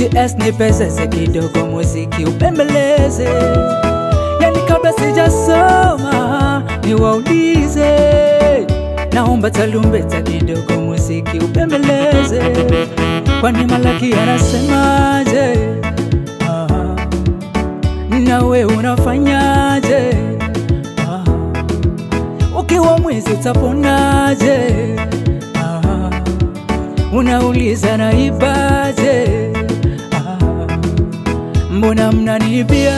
GS nipezeze kidogo muziki upembeleze. Yani kabla sijasoma niwaulize, naomba tarumbeta kidogo muziki upembeleze. Kwani Malaki anasemaje? Nawe unafanyaje? Ukiwa mwizi utaponaje? Unauliza naibaje? Mbona mnanibia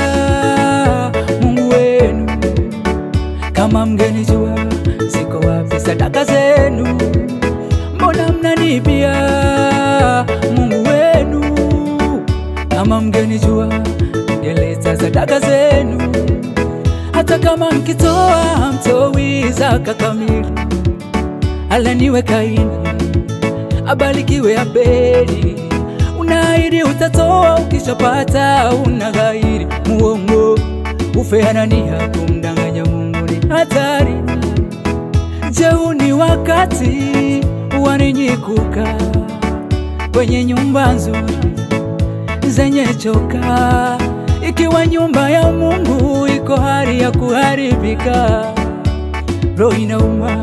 Mungu wenu? Kama mngenijua ziko wapi sadaka zenu? Mbona mnanibia Mungu wenu? Kama mngenijua mngeleta sadaka zenu. Hata kama mkitoa hamtoi zaka kamili. Alaniwe Kaini, abarikiwe Abeli. Unaahidi utatoa, ukishapata unaghairi. Muongo ufe Anania, kumdanganya Mungu ni hatari. Je, ni wakati waninyikuka kwenye nyumba nzuri zenye choka? Ikiwa nyumba ya Mungu iko hali ya kuharibika, roho inauma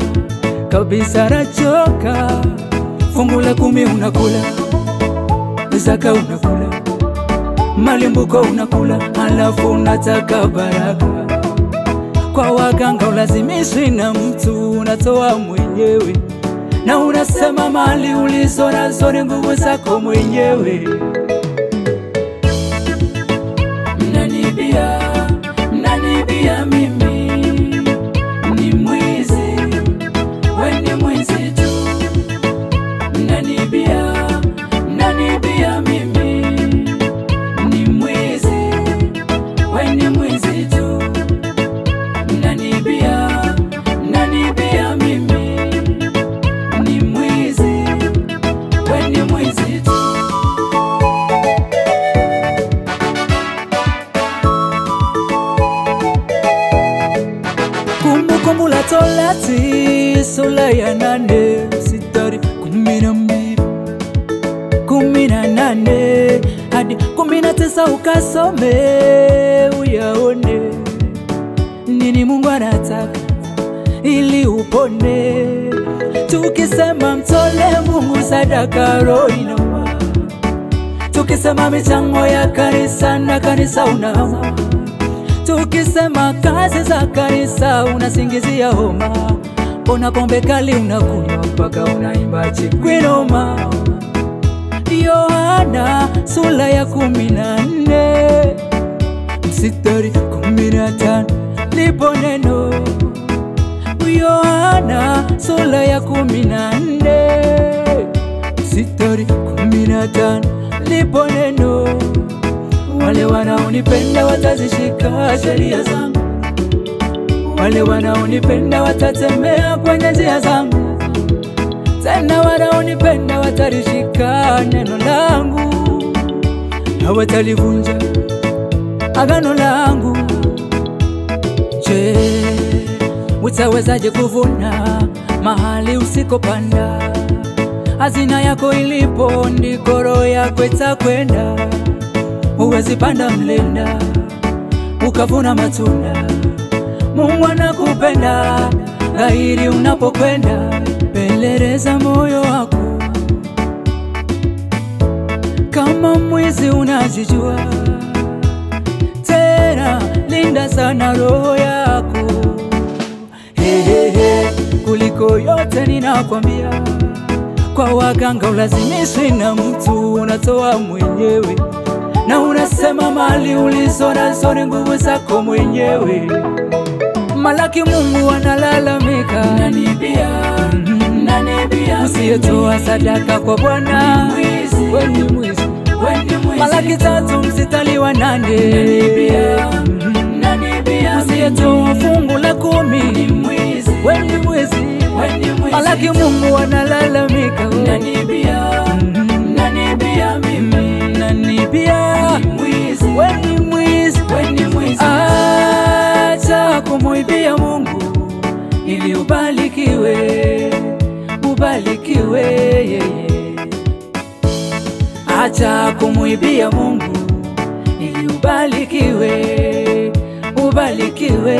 kabisa, nachoka. Fungu la 10 unakula, zaka unakula, malimbuko unakula, halafu unataka baraka. Kwa waganga ulazimishwi na mtu, unatoa mwenyewe. Na unasema mali ulizo nazo ni nguvu zako mwenyewe. Mnanibia mimi ni mwizi, we ni mwizi tu. Mnanibia mimi ni mwizi, we ni mwizi tu. Mnanibia mimi ni mwizi, we ni mwizi tu. Kumbukumbu la Torati sura ya 8 mstari 12, 18 hadi 19 ukasome uyaone nini Mungu anataka ili upone. Tukisema mtole Mungu sadaka, roho inauma. Tukisema michango ya kanisa na kanisa unahama. Tukisema kazi za kanisa unasingizia homa. Ona pombe kali unakunywa mpaka unaimba chikwinoma. Yohana sura ya 14 mstari 15 lipo neno. Yohana sura ya 14 mstari 15 lipo neno. Wale wanaonipenda watazishika sheria zangu, wale wanaonipenda watatembea kwenye njia zangu. Tena wanaonipenda watalishika neno langu, hawatalivunja agano langu. Je, utawezaje kuvuna mahali usikopanda? Hazina yako ilipo ndiko roho yako itakwenda. Huwezi panda mlenda ukavuna matunda. Mungu anakupenda ghairi unapokwenda. Peleleza moyo wako, kama mwizi unajijua. Tena linda sana roho yako. Kuliko yote ninakwambia, kwa waganga ulazimishwi na mtu, unatoa mwenyewe. Na unasema mali ulizo nazo ni nguvu zako mwenyewe. Malaki Mungu analalamika, mnanibia usiyetoa sadaka kwa Bwana, we ni mwizi. Malaki 3 mstari wa 8, usiyetoa fungu la 10, we ni mwizi. Malaki Mungu analalamika, mnanibia mimi, we ni mwizi. Acha kumuibia Mungu ili ubarikiwe, acha kumuibia Mungu ili ubarikiwe, ubarikiwe.